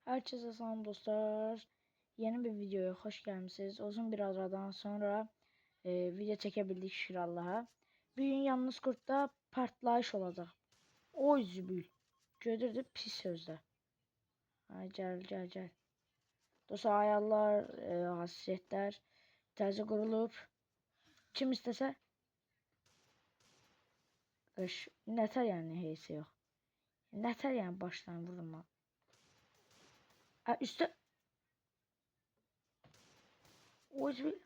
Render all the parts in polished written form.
Herkese selam dostlar. Yeni bir videoya hoş gelmişsiniz. Uzun bir aradan sonra video çekebildik şükür Allah'a. Bir gün yalnız kurtta partlayış olacak. Oy zübül. Gördürdü pis sözde. Ay gel. Dostlar ayarlar, hasretler təzə qurulub. Kim istəsə nətər yəni heysi yox. Nətər yəni başdan vurma. Üstə oy zübül.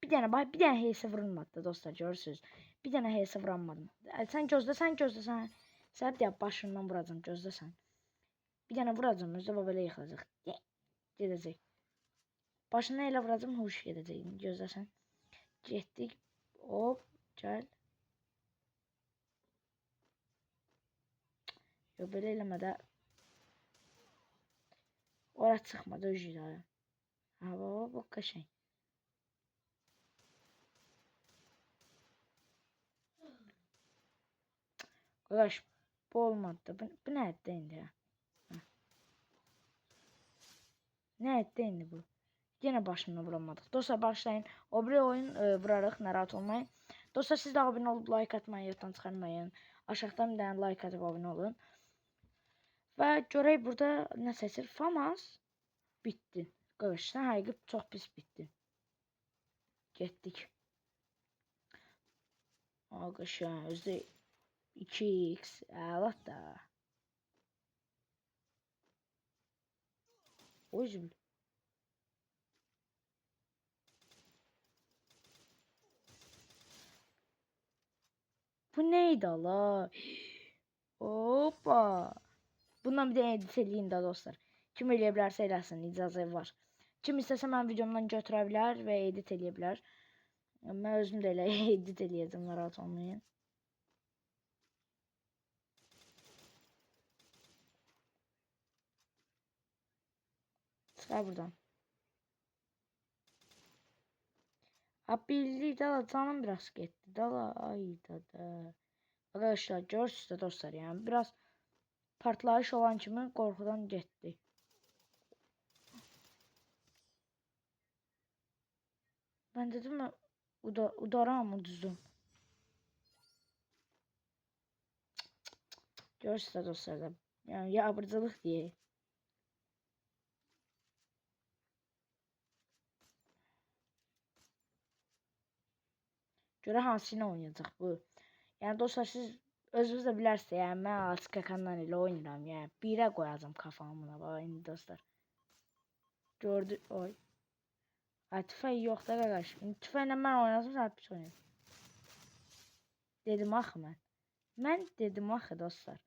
Bir tane heyse vurulmadı dostlar, görürsünüz. Bir tane heyse vuramadım. Sen gözle sen. Sen de başından vuracağım, gözle sen. Bir tane vuracağım, özde böyle yıkılacak. Gidecek. Başına elə vuracağım, huş gedecek. Gözle sen. Getdik. Hop, gel. Yo, belə eləmədə. Ora çıxmadı, öcüydü. Hava, bu qəşəng. Qardaş, bu olmadı. Bu nə etdi indi ya? Nə etdi indi bu? Yine başını vuramadık. Dostlar başlayın. O bir oyun vurarıq, narahat olmayın. Dostlar siz de abone olup like atmayı yaddan çıxarmayın. Aşağıdan bir tane like atıp abone olun. Və görək burada nə seçir? Famas bitdi. Qarşıdan həqiqət çox pis bitdi. Getdik. Ağışa özdə 2x əlat da. Oyun. Bu neydi Allah? Hoppa. Bundan bir de edit eləyin də dostlar. Kim eləyə bilərsə eləsin, icazə var. Kim istəsə mən videomdan götürə bilər və edit eləyə bilər. Mən özüm də elə edit eləyəcəm, narahat olmayın. Çıxar buradan. Bildi dala, canım biraz getdi dala, ay dada. Arkadaşlar görürsünüz de dostlar, yani biraz partlayış olan kimi korkudan getdi. Ben dedim mi udaram uduzdum. Görürsünüz de dostlar da, yani yabırcılık diye. Görə hansını oynayacaq bu. Yani dostlar siz özünüz də bilərsiniz, yəni mən ASKK-dan ilə oynayıram. Yəni birə qoyacağım kafamına bax indi dostlar. Gördü, oy. Tüfəng yox da qardaş. Tüfənglə mən oynasam sən pis oynayırsan. Dedim axı mən. Mən dedim axı dostlar.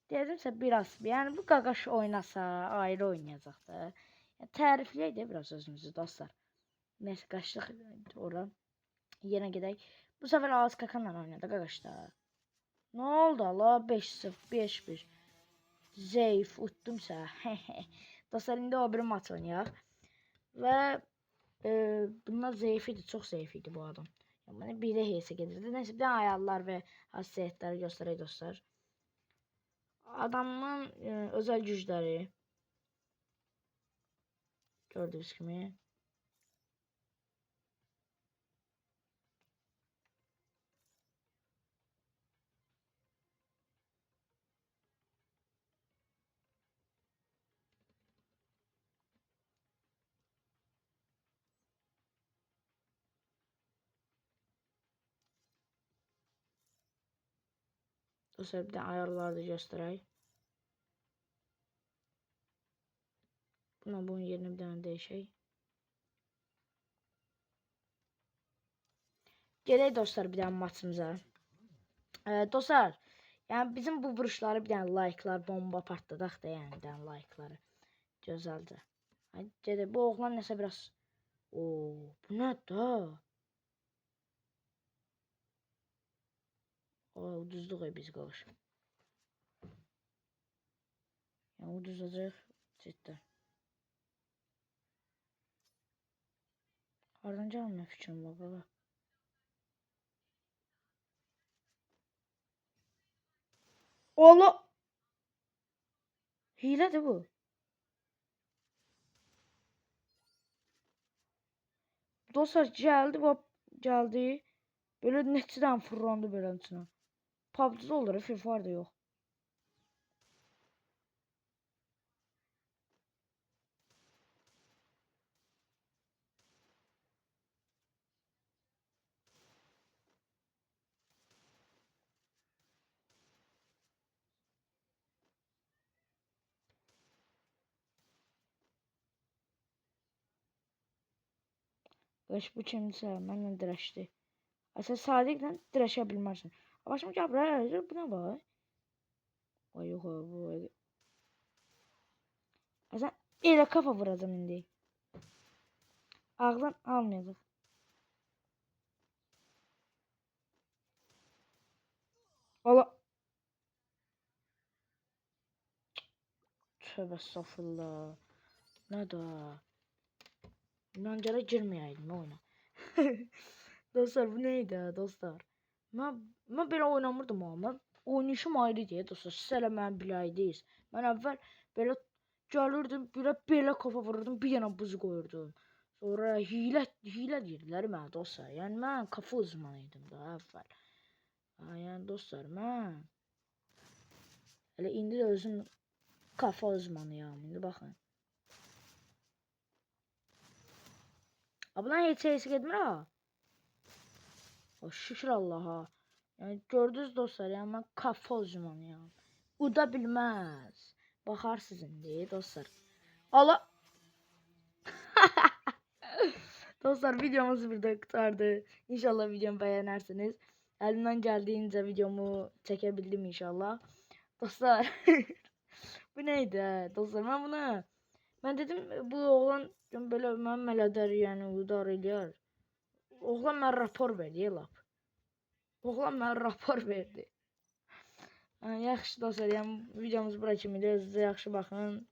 Dedimsə biraz, yəni bu qaqaş oynasa ayrı oynayacaq da. Yəni tərifləyək də biraz özümüzü dostlar. Neyse qaçdıq ora. Yenə gedək. Bu sefer ASKK-la oynadı arkadaşlar. Ne oldu Allah? 5-0, 5-1. Zayıf utdumsa. Dostlar indi o bir maç oynayaq. Və bunlar zayıf idi, çox zayıf idi bu adam. Yəni mənə birə heysə gedirdi. Neyse bir də ayarlar və xassiyyətləri göstərək dostlar. Adamın özel gücləri. Gördüyünüz kimi. Dostlar bir de ayarları da göstereyim. Bunun yerini bir tane değişeyim. Gelək dostlar bir tane maçımıza. Dostlar yani bizim bu vuruşları bir tane like'lar bomba partladaq da yani bir tane like'ları. Gözəldir. Hadi bu oğlan nəsə biraz. Oo, bu nə da? Uduzduq biz qalış. Yəni uduzacaq cidden. Hardan gəlmə fikrim var baba. Allah. Hilədir bu. Dostlar gəldi, bax gəldi. Böyle neçədən fırlandı belə içinə. PUBG'da olur, Free Fire'da yox. Qaş bu kimsə mənlə dirəşdi. Sən Sadiqlə dirəşə bilmərsən. Başım gəl buraya, bu nə var? Vay yox bu. Sən elə kafa vuracam indi. Ağlan almayacaq. Valla. Tövbə estağfurullah. Nə da? Nancara girməyəydim oyuna. Dostlar bu neydi dostlar? Mən belə oynamırdım ama. Oynayışım ayrı diye dostlar. Siz elə mən biləydiniz. Mən əvvəl belə gəlirdim, belə kafa vururdum, bir yana buz qoyurdum. Sonra hilə deyirlər mənə dostlar. Yəni mən kafa uzmanıydım da əvvəl. Yəni dostlar mən elə indi də özüm kafa uzmanıyam. İndi baxın. Ablan heç getmir ha. O şükür Allah'a. Yani gördünüz dostlar, yani ben kafa uzmanıyam. Uda bilmez. Bakarsınız indi dostlar. Allah. Dostlar videomuz burada kurtardı. İnşallah videomu beğenirsiniz. Elimden geldiğince videomu çekebildim inşallah. Dostlar. Bu neydi dostlar, ben dedim bu oğlan böyle mən mələdər yani udar eləyər. Oğlan mən rapor verdi lap. Oğlan mən rapor verdi. Yaxşı dostlar, yəni videomuz bura kimidir. Özünüzə yaxşı baxın.